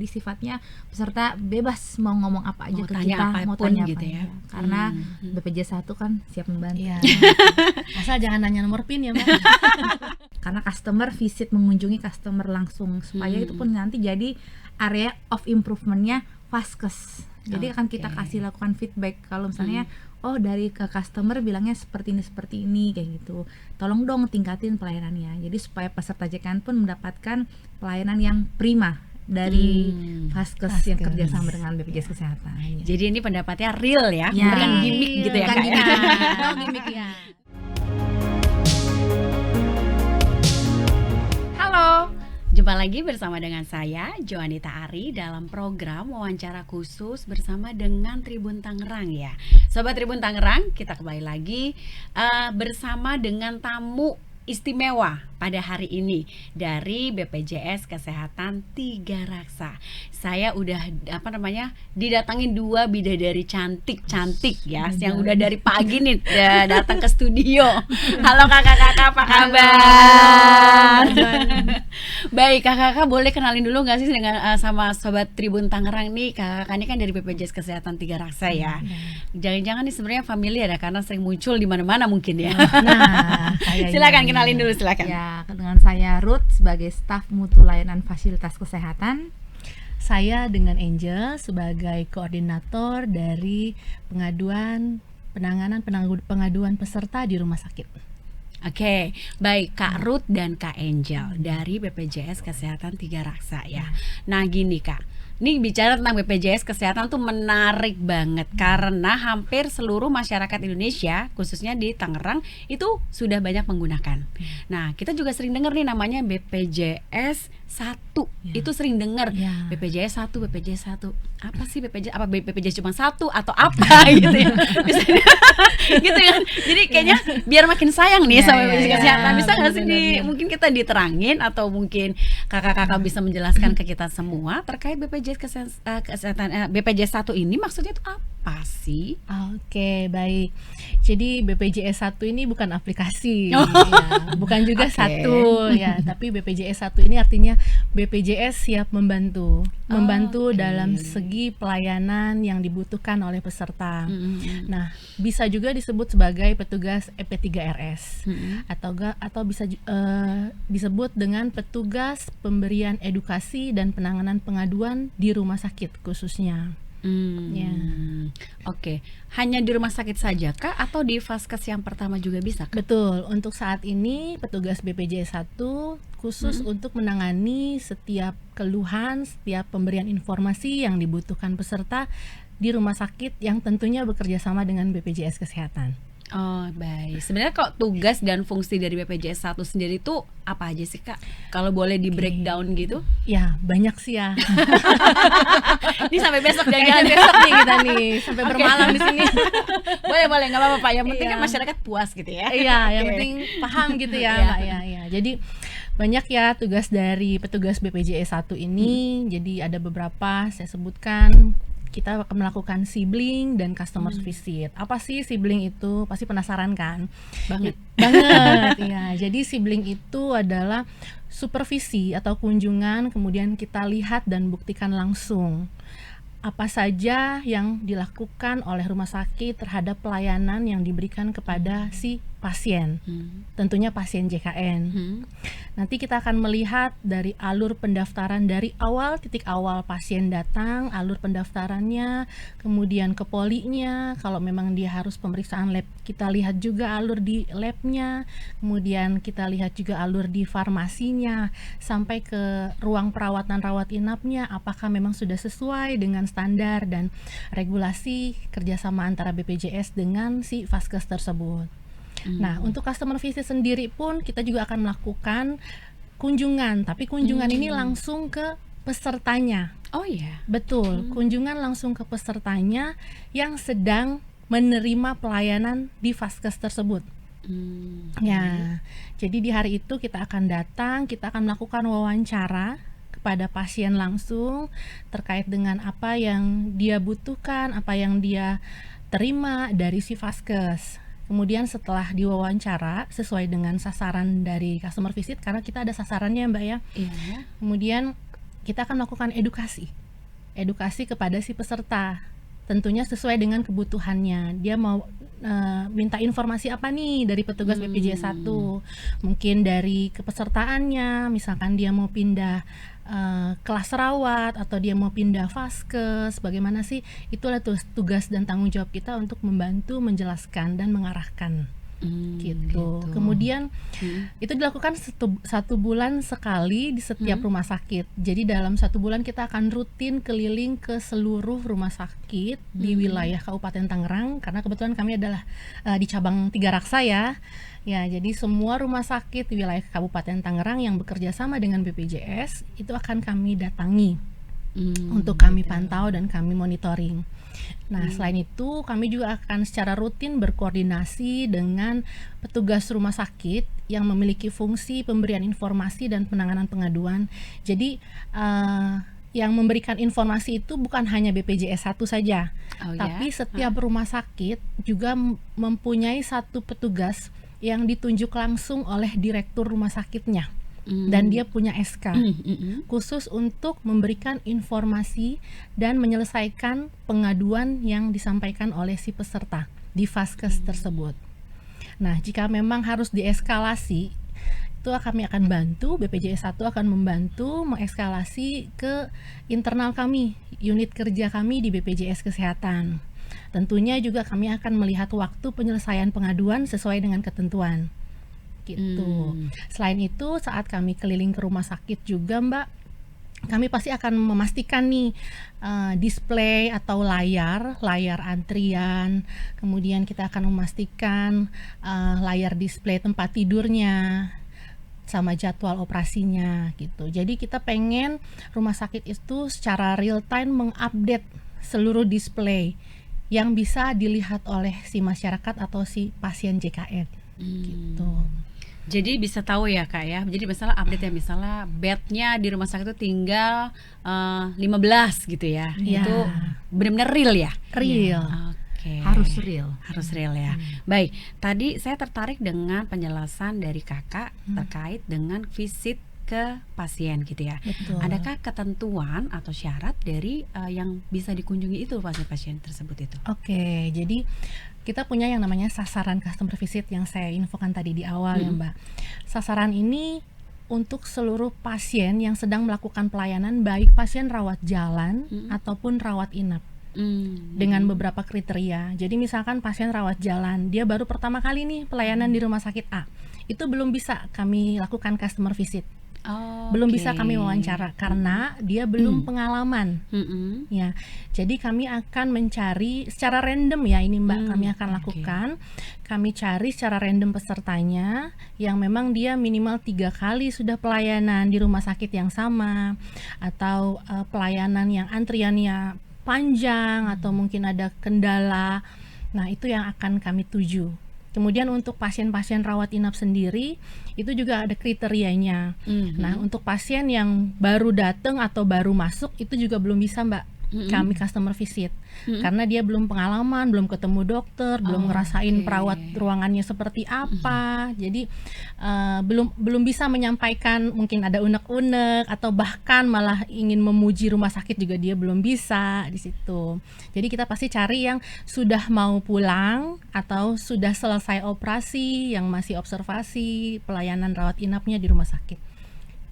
Jadi sifatnya peserta bebas mau ngomong apa aja Mau ke tanya kita, apapun mau tanya gitu apa ya. aja. Karena BPJS 1 kan siap membantu. Iya. Asal jangan nanya nomor PIN ya Mbak. Karena customer visit, mengunjungi customer langsung, supaya itu pun nanti jadi area of improvement-nya Vaskes. Jadi akan kita kasih lakukan feedback kalau misalnya oh dari ke customer bilangnya seperti ini kayak gitu. Tolong dong tingkatin pelayanannya. Jadi supaya peserta JKN pun mendapatkan pelayanan yang prima dari Vaskes yang kerjasama dengan BPJS Kesehatan. Ya. Jadi ini pendapatnya real ya, Ya. bukan gimmick gitu ya Bukan Kak. gimmick. No gimmick ya. Halo, jumpa lagi bersama dengan saya Joanita Ari dalam program wawancara khusus bersama dengan Tribun Tangerang ya. Sobat Tribun Tangerang, kita kembali lagi bersama dengan tamu istimewa pada hari ini dari BPJS Kesehatan Tiga Raksa. Saya udah didatangin 2 bidadari cantik ya, yang udah dari pagi nih datang ke studio. Halo kakak-kakak, apa kabar? Baik, kakak-kakak boleh kenalin dulu nggak sih dengan sama sobat Tribun Tangerang nih? Kakak ini kan dari BPJS Kesehatan Tiga Raksa ya. Jangan-jangan nih sebenarnya familiar ya, karena sering muncul di mana-mana mungkin ya. Nah, Silakan kenalin dulu, silakan. Ya, dengan saya Ruth sebagai staf mutu layanan fasilitas kesehatan. Saya dengan Angel sebagai koordinator dari pengaduan peserta di rumah sakit. Oke, baik Kak Ruth dan Kak Angel dari BPJS Kesehatan Tiga Raksa ya. Nah gini Kak, ini bicara tentang BPJS Kesehatan tuh menarik banget karena hampir seluruh masyarakat Indonesia, khususnya di Tangerang, itu sudah banyak menggunakan. Nah kita juga sering dengar nih namanya BPJS 1, itu sering dengar BPJS 1, BPJS 1. Apa sih BPJS? Apa BPJS cuma 1 atau apa gitu ya? Gitu kan. Jadi kayaknya biar makin sayang nih sama BPJS Kesehatan. Bisa nggak sih mungkin kita diterangin atau mungkin kakak-kakak bisa menjelaskan ke kita semua terkait BPJS Kesehatan BPJS 1 ini maksudnya itu apa sih? Oke, baik. Jadi BPJS 1 ini bukan aplikasi, bukan juga satu ya, tapi BPJS 1 ini artinya BPJS siap membantu dalam segi pelayanan yang dibutuhkan oleh peserta. Nah, bisa juga disebut sebagai petugas EP3RS atau bisa disebut dengan petugas pemberian edukasi dan penanganan pengaduan di rumah sakit khususnya. Oke, hanya di rumah sakit saja kah atau di Vaskes yang pertama juga bisa kah? Betul, untuk saat ini petugas BPJS 1 khusus untuk menangani setiap keluhan, setiap pemberian informasi yang dibutuhkan peserta di rumah sakit yang tentunya bekerja sama dengan BPJS Kesehatan. Oh baik, sebenarnya kok tugas dan fungsi dari BPJS 1 sendiri itu apa aja sih Kak? Kalau boleh di breakdown gitu? Ya banyak sih ya. Ini sampai besok jangan besok nih kita nih, sampai bermalam di sini. Boleh nggak apa-apa Pak. Yang penting kan masyarakat puas gitu ya. Iya, yang penting paham gitu ya Mbak ya. Jadi banyak ya tugas dari petugas BPJS 1 ini. Jadi ada beberapa saya sebutkan. Kita akan melakukan sibling dan customer visit. Apa sih sibling itu? Pasti penasaran kan? Banget ya. Jadi sibling itu adalah supervisi atau kunjungan, kemudian kita lihat dan buktikan langsung apa saja yang dilakukan oleh rumah sakit terhadap pelayanan yang diberikan kepada si pasien, tentunya pasien JKN. Nanti kita akan melihat dari alur pendaftaran dari titik awal pasien datang, alur pendaftarannya, kemudian ke polinya, kalau memang dia harus pemeriksaan lab, kita lihat juga alur di labnya, kemudian kita lihat juga alur di farmasinya, sampai ke ruang perawatan rawat inapnya, apakah memang sudah sesuai dengan standar dan regulasi kerjasama antara BPJS dengan si Vaskes tersebut. Nah, untuk customer visit sendiri pun kita juga akan melakukan kunjungan, tapi kunjungan ini langsung ke pesertanya. Oh iya. Betul, kunjungan langsung ke pesertanya yang sedang menerima pelayanan di Vaskes tersebut. Ya, jadi di hari itu kita akan datang, kita akan melakukan wawancara kepada pasien langsung terkait dengan apa yang dia butuhkan, apa yang dia terima dari si Vaskes. Kemudian setelah diwawancara sesuai dengan sasaran dari customer visit, karena kita ada sasarannya Mbak ya. Iya. Kemudian kita akan melakukan edukasi kepada si peserta, tentunya sesuai dengan kebutuhannya. Dia mau minta informasi apa nih dari petugas BPJS 1, mungkin dari kepesertaannya, misalkan dia mau pindah kelas rawat atau dia mau pindah vaskes, bagaimana sih, itulah tugas dan tanggung jawab kita untuk membantu menjelaskan dan mengarahkan. Gitu. Kemudian itu dilakukan satu bulan sekali di setiap rumah sakit. Jadi dalam 1 bulan kita akan rutin keliling ke seluruh rumah sakit di wilayah Kabupaten Tangerang, karena kebetulan kami adalah di cabang Tiga Raksa ya. Ya, jadi semua rumah sakit di wilayah Kabupaten Tangerang yang bekerja sama dengan BPJS itu akan kami datangi untuk kami pantau dan kami monitoring. Nah, selain itu kami juga akan secara rutin berkoordinasi dengan petugas rumah sakit yang memiliki fungsi pemberian informasi dan penanganan pengaduan. Jadi yang memberikan informasi itu bukan hanya BPJS 1 saja, tapi setiap rumah sakit juga mempunyai satu petugas yang ditunjuk langsung oleh direktur rumah sakitnya. Dan dia punya SK khusus untuk memberikan informasi dan menyelesaikan pengaduan yang disampaikan oleh si peserta di vaskes tersebut. Nah, jika memang harus dieskalasi, itu kami akan bantu, BPJS 1 akan membantu mengeskalasi ke internal kami, unit kerja kami di BPJS Kesehatan. Tentunya juga kami akan melihat waktu penyelesaian pengaduan sesuai dengan ketentuan. Gitu. Selain itu, saat kami keliling ke rumah sakit juga, Mbak, kami pasti akan memastikan nih display atau layar antrian. Kemudian kita akan memastikan layar display tempat tidurnya sama jadwal operasinya gitu. Jadi kita pengen rumah sakit itu secara real time mengupdate seluruh display yang bisa dilihat oleh si masyarakat atau si pasien JKN gitu. Jadi bisa tahu ya Kak ya. Jadi misalnya update ya, misalnya bednya di rumah sakit itu tinggal 15 gitu ya. Itu benar-benar real ya? Real. Oke. Harus real. Harus real ya. Baik, tadi saya tertarik dengan penjelasan dari Kakak terkait dengan visit ke pasien gitu ya. Betul. Adakah ketentuan atau syarat dari yang bisa dikunjungi itu pasien-pasien tersebut itu? Oke, jadi kita punya yang namanya sasaran customer visit yang saya infokan tadi di awal ya Mbak. Sasaran ini untuk seluruh pasien yang sedang melakukan pelayanan, baik pasien rawat jalan ataupun rawat inap. Dengan beberapa kriteria. Jadi misalkan pasien rawat jalan, dia baru pertama kali nih pelayanan di rumah sakit A, itu belum bisa kami lakukan customer visit. Belum bisa kami wawancara karena dia belum pengalaman. Ya, jadi kami akan mencari secara random ya ini Mbak, kami akan lakukan. Kami cari secara random pesertanya yang memang dia minimal 3 kali sudah pelayanan di rumah sakit yang sama, atau pelayanan yang antriannya panjang atau mungkin ada kendala. Nah, itu yang akan kami tuju. Kemudian untuk pasien-pasien rawat inap sendiri itu juga ada kriterianya. Nah, untuk pasien yang baru datang atau baru masuk itu juga belum bisa Mbak kami customer visit karena dia belum pengalaman, belum ketemu dokter, belum ngerasain perawat ruangannya seperti apa. Jadi belum bisa menyampaikan, mungkin ada unek-unek atau bahkan malah ingin memuji rumah sakit juga dia belum bisa di situ. Jadi kita pasti cari yang sudah mau pulang atau sudah selesai operasi, yang masih observasi pelayanan rawat inapnya di rumah sakit.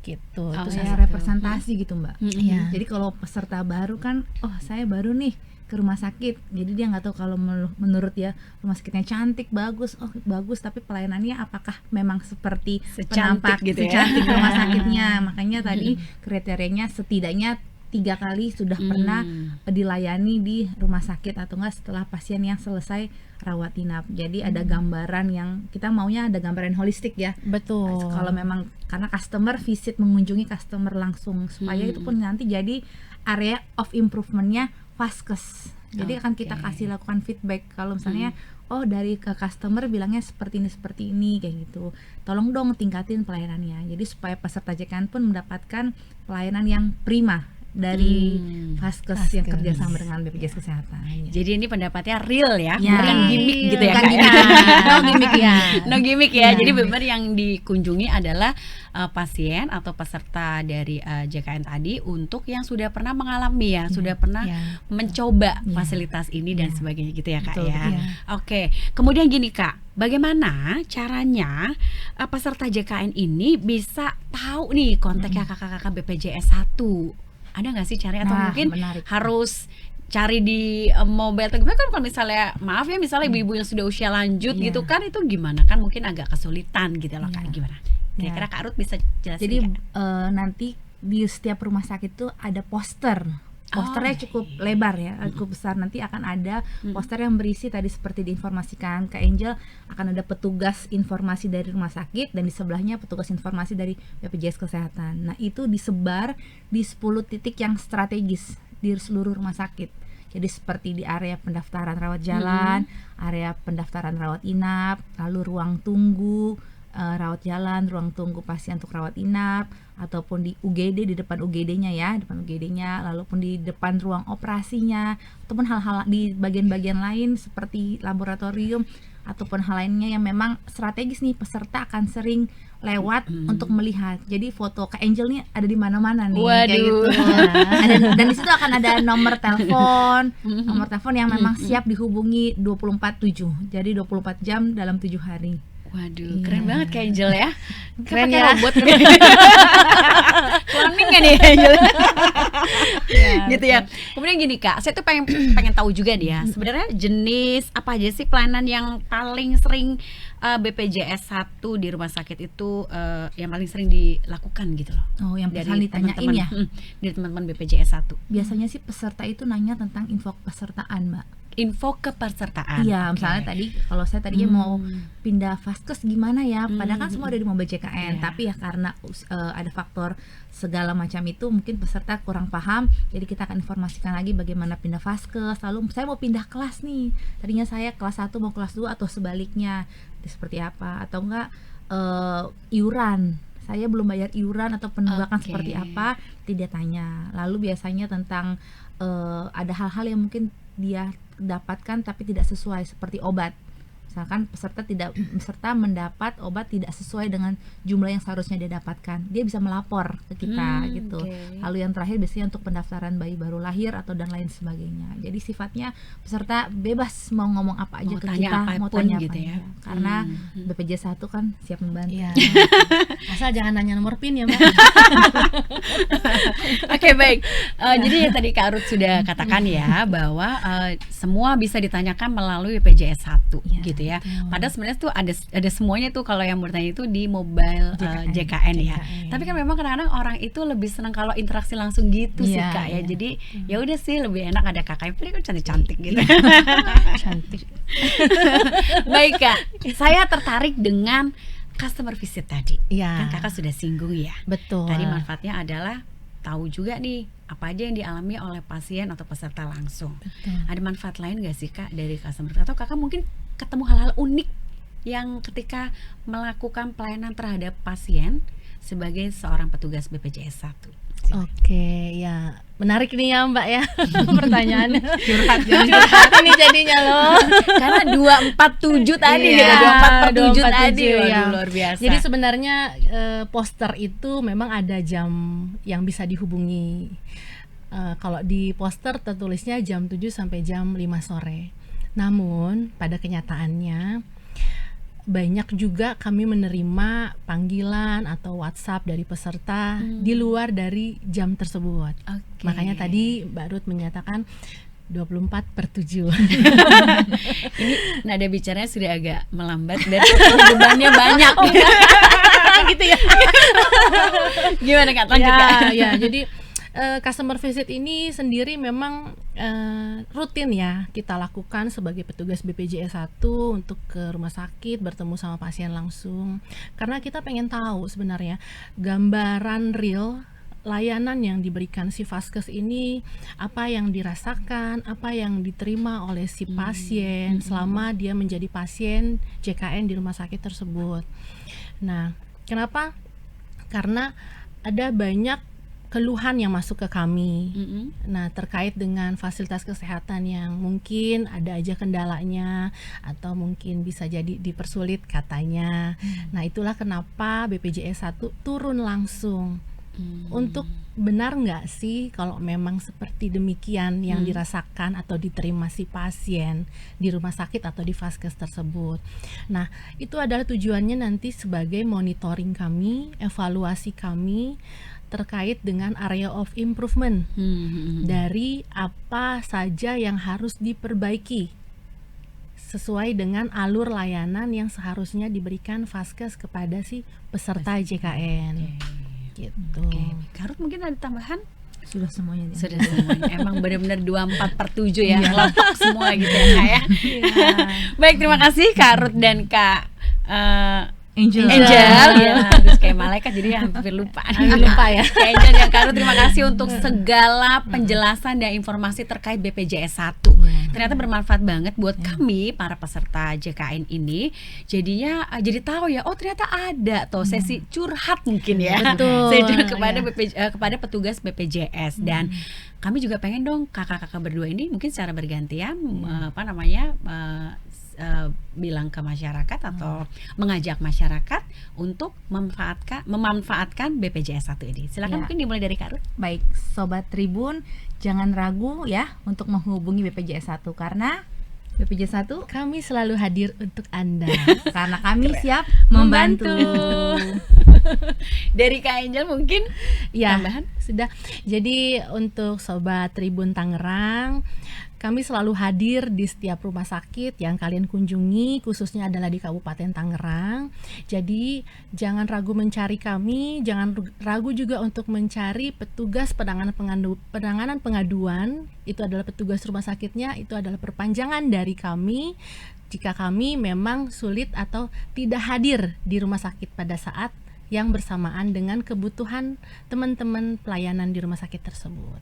Gitu. Itu Terus saya representasi gitu Mbak. Iya. Jadi kalau peserta baru kan, oh saya baru nih ke rumah sakit, jadi dia nggak tahu kalau menurut ya rumah sakitnya cantik, bagus, oh bagus, tapi pelayanannya apakah memang seperti Secantik gitu ya? secantik rumah sakitnya. Makanya tadi kriterianya setidaknya 3 kali sudah pernah dilayani di rumah sakit atau enggak setelah pasien yang selesai rawat inap. Jadi ada gambaran yang kita maunya, ada gambaran holistik ya. Betul. Kalau memang karena customer visit, mengunjungi customer langsung, supaya itu pun nanti jadi area of improvementnya vaskes. Jadi akan kita kasih lakukan feedback kalau misalnya oh dari ke customer bilangnya seperti ini kayak gitu. Tolong dong tingkatin pelayanannya. Jadi supaya peserta JKN pun mendapatkan pelayanan yang prima dari Vaskes yang kerjasama dengan BPJS Kesehatan. Ya. Jadi ini pendapatnya real ya, Ya. bukan gimmick gitu ya Bukan Kak ya? gimmick. No gimmick ya. No gimmick ya. Ya. Jadi benar yang dikunjungi adalah pasien atau peserta dari JKN tadi untuk yang sudah pernah mengalami ya, sudah pernah mencoba fasilitas ini dan sebagainya gitu ya Kak Betul, ya. betul. Oke. Kemudian gini Kak, bagaimana caranya peserta JKN ini bisa tahu nih kontaknya kakak-kakak BPJS 1? Ada nggak sih caranya atau Nah, mungkin menarik. harus cari di mobile atau gimana kan? Kalau misalnya maaf ya misalnya ibu-ibu yang sudah usia lanjut Iya. gitu kan, itu gimana kan mungkin agak kesulitan gitu loh Kak, Iya. gimana kira-kira Kak Ruth bisa jelasin? Jadi Kak? nanti di setiap rumah sakit itu ada posternya cukup lebar ya, cukup besar. Nanti akan ada poster yang berisi tadi seperti diinformasikan Kak Angel, akan ada petugas informasi dari rumah sakit dan di sebelahnya petugas informasi dari BPJS Kesehatan. Nah itu disebar di 10 titik yang strategis di seluruh rumah sakit. Jadi seperti di area pendaftaran rawat jalan, area pendaftaran rawat inap, lalu ruang tunggu rawat jalan, ruang tunggu pasien untuk rawat inap, ataupun di UGD, di depan UGD-nya ya, depan UGD-nya, lalu pun di depan ruang operasinya, ataupun hal-hal di bagian-bagian lain seperti laboratorium ataupun hal lainnya yang memang strategis nih, peserta akan sering lewat untuk melihat. Jadi foto Kak Angel nih ada di mana-mana nih, kayak gitu. Dan di situ akan ada nomor telepon yang memang siap dihubungi 24/7. Jadi 24 jam dalam 7 hari. Waduh, keren banget Kak Angel ya. Keren Pakai ya. robot. Cloning kan nih Angel. Gitu ya. Kemudian gini Kak, saya tuh pengen tahu juga nih ya. Sebenarnya jenis apa aja sih pelayanan yang paling sering BPJS 1 di rumah sakit itu yang paling sering dilakukan gitu loh. Oh, yang Dari pesan ditanyain teman-teman, ya. dari teman-teman BPJS 1. Biasanya sih peserta itu nanya tentang info pesertaan, Mbak. Info kepesertaan. Iya, Oke. misalnya tadi kalau saya tadinya mau pindah vaskes gimana ya, padahal kan semua ada di mobil JKN, Iya. tapi ya karena ada faktor segala macam itu mungkin peserta kurang paham, jadi kita akan informasikan lagi bagaimana pindah vaskes. Lalu saya mau pindah kelas nih, tadinya saya kelas 1 mau kelas 2 atau sebaliknya, seperti apa, atau enggak iuran, saya belum bayar iuran atau penunggakan Oke. seperti apa, tidak tanya. Lalu biasanya tentang ada hal-hal yang mungkin dia dapatkan tapi tidak sesuai, seperti obat. Misalkan peserta mendapat obat tidak sesuai dengan jumlah yang seharusnya dia dapatkan, dia bisa melapor ke kita gitu. Oke. Lalu yang terakhir biasanya untuk pendaftaran bayi baru lahir atau dan lain sebagainya. Jadi sifatnya peserta bebas mau ngomong apa aja Mau ke tanya kita, apapun mau tanya gitu apa ya. aja. Karena BPJS 1 kan siap membantu. Iya. Asal jangan nanya nomor PIN ya, Mbak. Oke, baik. Jadi ya tadi Kak Ruth sudah katakan ya bahwa semua bisa ditanyakan melalui BPJS 1 Iya, gitu ya. betul. Padahal sebenarnya tuh ada semuanya tuh kalau yang bertanya itu di mobile JKN ya. JKN. Tapi kan memang kadang-kadang orang itu lebih senang kalau interaksi langsung gitu sih Iya, Kak ya. iya. Jadi ya udah sih lebih enak ada kakak yang kan cantik-cantik gitu. Cantik. Baik Kak, saya tertarik dengan customer visit tadi. Iya. Kan Kakak sudah singgung ya. Betul. Tadi manfaatnya adalah tahu juga nih apa aja yang dialami oleh pasien atau peserta langsung. Betul. Ada manfaat lain gak sih Kak dari customer visit? Atau Kakak mungkin ketemu hal-hal unik yang ketika melakukan pelayanan terhadap pasien sebagai seorang petugas BPJS 1? Oke, ya menarik nih ya Mbak ya pertanyaannya. Curhat Ini jadinya loh. Karena 247 tadi Iya, ya, 247 tadi. 247, Waduh, ya. luar biasa. Jadi sebenarnya poster itu memang ada jam yang bisa dihubungi. Kalau di poster tertulisnya jam 7 sampai jam 5 sore. Namun pada kenyataannya banyak juga kami menerima panggilan atau WhatsApp dari peserta di luar dari jam tersebut. Oke. Makanya tadi Mbak Ruth menyatakan 24/7. Ini nada bicaranya sudah agak melambat dan bebannya banyak. Gitu ya. Gimana Kak? Lanjut Kak. Ya, jadi customer visit ini sendiri memang rutin ya kita lakukan sebagai petugas BPJS 1 untuk ke rumah sakit bertemu sama pasien langsung, karena kita pengen tahu sebenarnya gambaran real layanan yang diberikan si vaskes ini, apa yang dirasakan, apa yang diterima oleh si pasien selama dia menjadi pasien JKN di rumah sakit tersebut. Nah, kenapa? Karena ada banyak keluhan yang masuk ke kami. Mm-mm. Nah, terkait dengan fasilitas kesehatan yang mungkin ada aja kendalanya atau mungkin bisa jadi dipersulit katanya. Nah, itulah kenapa BPJS 1 turun langsung. Untuk benar nggak sih kalau memang seperti demikian yang dirasakan atau diterima si pasien di rumah sakit atau di vaskes tersebut. Nah, itu adalah tujuannya nanti sebagai monitoring kami, evaluasi kami terkait dengan area of improvement dari apa saja yang harus diperbaiki sesuai dengan alur layanan yang seharusnya diberikan vaskes kepada si peserta JKN. Gitu. Karut mungkin ada tambahan? Sudah semuanya dia. Sudah semuanya. Emang benar-benar 24/7 ya, lengkap semua gitu ya Kak ya. Baik, terima kasih Kak Ruth dan Kak Angel. ya, terus kayak malaikat jadi hampir lupa. Lupa ya. Kak Angel dan Kak Ruth, terima kasih untuk segala penjelasan dan informasi terkait BPJS 1. Ternyata bermanfaat banget buat kami para peserta JKN ini. Jadinya jadi tahu ya, oh ternyata ada tuh sesi curhat mungkin ya. Betul. Saya curhat kepada petugas BPJS dan kami juga pengen dong kakak-kakak berdua ini mungkin secara bergantian bilang ke masyarakat atau mengajak masyarakat untuk memanfaatkan BPJS 1 ini. Silakan mungkin dimulai dari Kak Ruth. Baik, Sobat Tribun, jangan ragu ya untuk menghubungi BPJS 1 karena BPJS 1 Kami selalu hadir untuk Anda. karena kami siap membantu. Dari Kak Angel mungkin Ya, tambahan? sudah. Jadi untuk Sobat Tribun Tangerang, kami selalu hadir di setiap rumah sakit yang kalian kunjungi, khususnya adalah di Kabupaten Tangerang. Jadi jangan ragu mencari kami, jangan ragu juga untuk mencari petugas penanganan pengaduan. Itu adalah petugas rumah sakitnya, itu adalah perpanjangan dari kami. Jika kami memang sulit atau tidak hadir di rumah sakit pada saat yang bersamaan dengan kebutuhan teman-teman pelayanan di rumah sakit tersebut.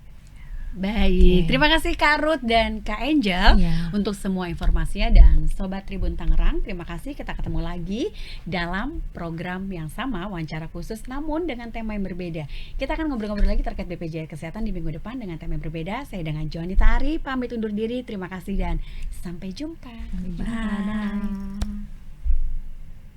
Baik, terima kasih Kak Ruth dan Kak Angel untuk semua informasinya dan Sobat Tribun Tangerang. Terima kasih, kita ketemu lagi dalam program yang sama, wawancara khusus namun dengan tema yang berbeda. Kita akan ngobrol-ngobrol lagi terkait BPJS Kesehatan di minggu depan dengan tema yang berbeda. Saya dengan Joanita Ari pamit undur diri. Terima kasih dan sampai jumpa. Bye.